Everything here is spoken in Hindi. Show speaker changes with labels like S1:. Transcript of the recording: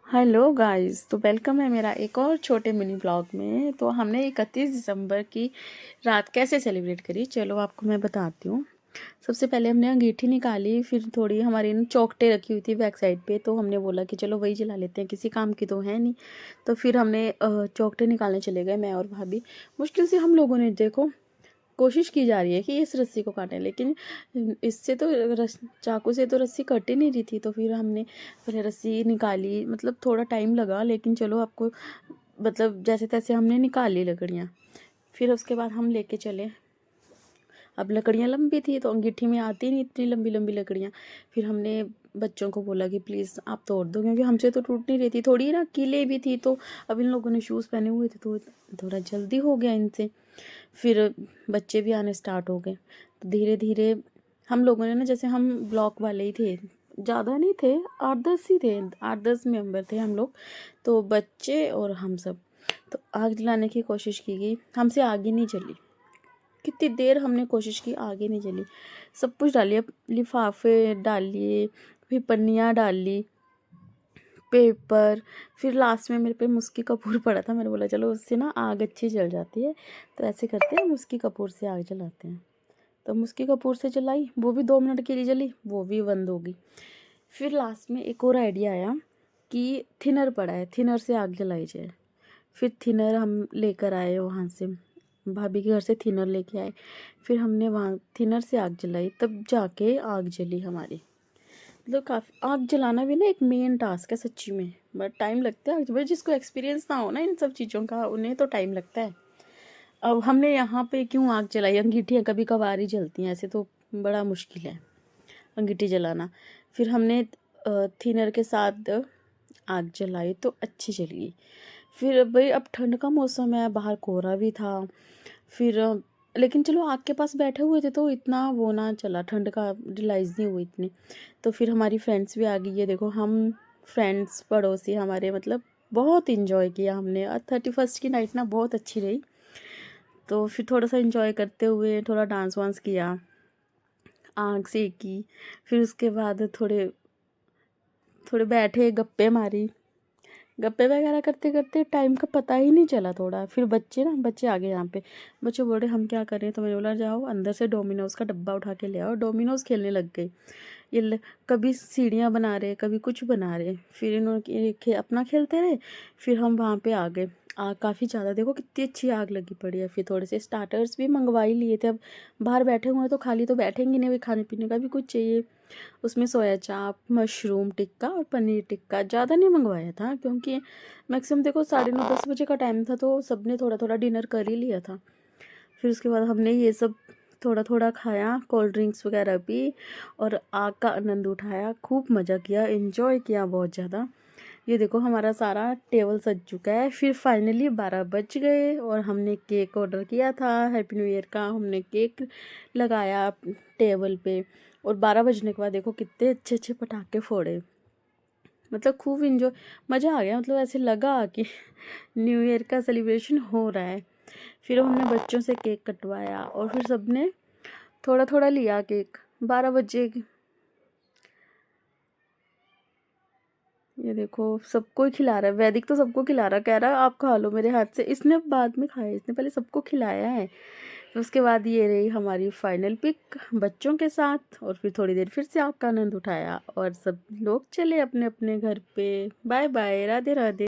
S1: हेलो गाइस, तो वेलकम है मेरा एक और छोटे मिनी ब्लॉग में। तो हमने 31 दिसंबर की रात कैसे सेलिब्रेट करी, चलो आपको मैं बताती हूँ। सबसे पहले हमने अंगीठी निकाली, फिर थोड़ी हमारी ना चौखटें रखी हुई थी बैक साइड पे, तो हमने बोला कि चलो वही जला लेते हैं, किसी काम की तो है नहीं। तो फिर हमने चौखटें निकालने चले गए, मैं और भाभी। मुश्किल से हम लोगों ने देखो कोशिश की जा रही है कि इस रस्सी को काटें, लेकिन इससे तो चाकू से तो रस्सी कट ही नहीं रही थी। तो फिर हमने पहले रस्सी निकाली, मतलब थोड़ा टाइम लगा, लेकिन चलो आपको मतलब जैसे तैसे हमने निकाल ली लकड़ियाँ। फिर उसके बाद हम लेके चले। अब लकड़ियाँ लंबी थी तो अंगीठी में आती नहीं इतनी लंबी लंबी लकड़ियाँ। फिर हमने बच्चों को बोला कि प्लीज़ आप तोड़ दो, क्योंकि हमसे तो टूट नहीं रही थी, थोड़ी ना कीले भी थी। तो अब इन लोगों ने शूज़ पहने हुए थे तो थोड़ा जल्दी हो गया इनसे। फिर बच्चे भी आने स्टार्ट हो गए, तो धीरे धीरे हम लोगों ने ना, जैसे हम ब्लॉक वाले ही थे, ज़्यादा नहीं थे, 8-10 ही थे, 8-10 मेंबर थे हम लोग, तो बच्चे और हम सब। तो आग जलाने की कोशिश की गई, हमसे आग ही नहीं जली। कितनी देर हमने कोशिश की, आगे नहीं जली। सब कुछ डालिए, लिफाफे डालिए, फिर पन्नियाँ डाली, पेपर। फिर लास्ट में मेरे पे मुस्की कपूर पड़ा था, मैंने बोला चलो उससे ना आग अच्छी जल जाती है, तो ऐसे करते हैं, मुस्की कपूर से आग जलाते हैं। तो मुस्की कपूर से जलाई, वो भी 2 मिनट के लिए जली, वो भी बंद होगी। फिर लास्ट में एक और आइडिया आया कि थिनर पड़ा है, थिनर से आग जलाई जाए। फिर थिनर हम लेकर आए वहाँ से, भाभी के घर से थिनर लेके आए। फिर हमने वहाँ थिनर से आग जलाई, तब जाके आग जली हमारी। मतलब काफ़ी आग जलाना भी ना एक मेन टास्क है सच्ची में, बट टाइम लगता है। भाई जिसको एक्सपीरियंस ना हो ना इन सब चीज़ों का, उन्हें तो टाइम लगता है। अब हमने यहाँ पे क्यों आग जलाई, अंगीठियाँ कभी कभार ही जलती हैं, ऐसे तो बड़ा मुश्किल है अंगीठी जलाना। फिर हमने थिनर के साथ आग जलाई तो अच्छी जली। फिर भाई अब ठंड का मौसम है, बाहर कोहरा भी था। फिर लेकिन चलो आग के पास बैठे हुए थे तो इतना वो ना चला, ठंड का रियलाइज़ नहीं हुई इतनी। तो फिर हमारी फ्रेंड्स भी आ गई है, देखो हम फ्रेंड्स पड़ोसी हमारे, मतलब बहुत इन्जॉय किया हमने। और 31st की नाइट ना बहुत अच्छी रही। तो फिर थोड़ा सा इन्जॉय करते हुए थोड़ा डांस वांस किया, आग सेकी। फिर उसके बाद थोड़े थोड़े बैठे, गप्पे मारी। गप्पे वगैरह करते करते टाइम का पता ही नहीं चला थोड़ा। फिर बच्चे आ गए यहाँ पे। बच्चे बोल रहे हम क्या करें, तो मैंने बोला जाओ अंदर से डोमिनोज़ का डब्बा उठा के ले आओ। डोमिनोज़ खेलने लग गए। कभी सीढ़ियाँ बना रहे, कभी कुछ बना रहे। फिर इन्होंने अपना खेलते रहे। फिर हम वहाँ पे आ गए। आग काफ़ी ज़्यादा, देखो कितनी अच्छी आग लगी पड़ी है। फिर थोड़े से स्टार्टर्स भी मंगवा ही लिए थे। अब बाहर बैठे हुए हैं तो खाली तो बैठेंगे नहीं, भी खाने पीने का भी कुछ चाहिए। उसमें सोया चाप, मशरूम टिक्का और पनीर टिक्का, ज़्यादा नहीं मंगवाया था, क्योंकि मैक्सिमम देखो 9:30-10 बजे का टाइम था, तो सबने थोड़ा थोड़ा डिनर कर ही लिया था। फिर उसके बाद हमने ये सब थोड़ा थोड़ा खाया, कोल्ड ड्रिंक्स वगैरह पी, और आग का आनंद उठाया, खूब मज़ा किया, इन्जॉय किया बहुत ज़्यादा। ये देखो हमारा सारा टेबल सज चुका है। फिर फाइनली 12 बज गए और हमने केक ऑर्डर किया था हैप्पी न्यू ईयर का। हमने केक लगाया टेबल पे, और 12 बजने के बाद देखो कितने अच्छे अच्छे पटाखे फोड़े। मतलब खूब इंजॉय, मज़ा आ गया। मतलब ऐसे लगा कि न्यू ईयर का सेलिब्रेशन हो रहा है। फिर हमने बच्चों से केक कटवाया, और फिर सबने थोड़ा थोड़ा लिया केक। 12 बजे ये देखो सबको ही खिला रहा है, वैदिक तो सबको खिला रहा है, कह रहा है आप खा लो मेरे हाथ से। इसने बाद में खाया, इसने पहले सबको खिलाया है। फिर उसके बाद ये रही हमारी फाइनल पिक बच्चों के साथ, और फिर थोड़ी देर फिर से आग का आनंद उठाया, और सब लोग चले अपने अपने घर पे। Bye bye, Radhe Radhe.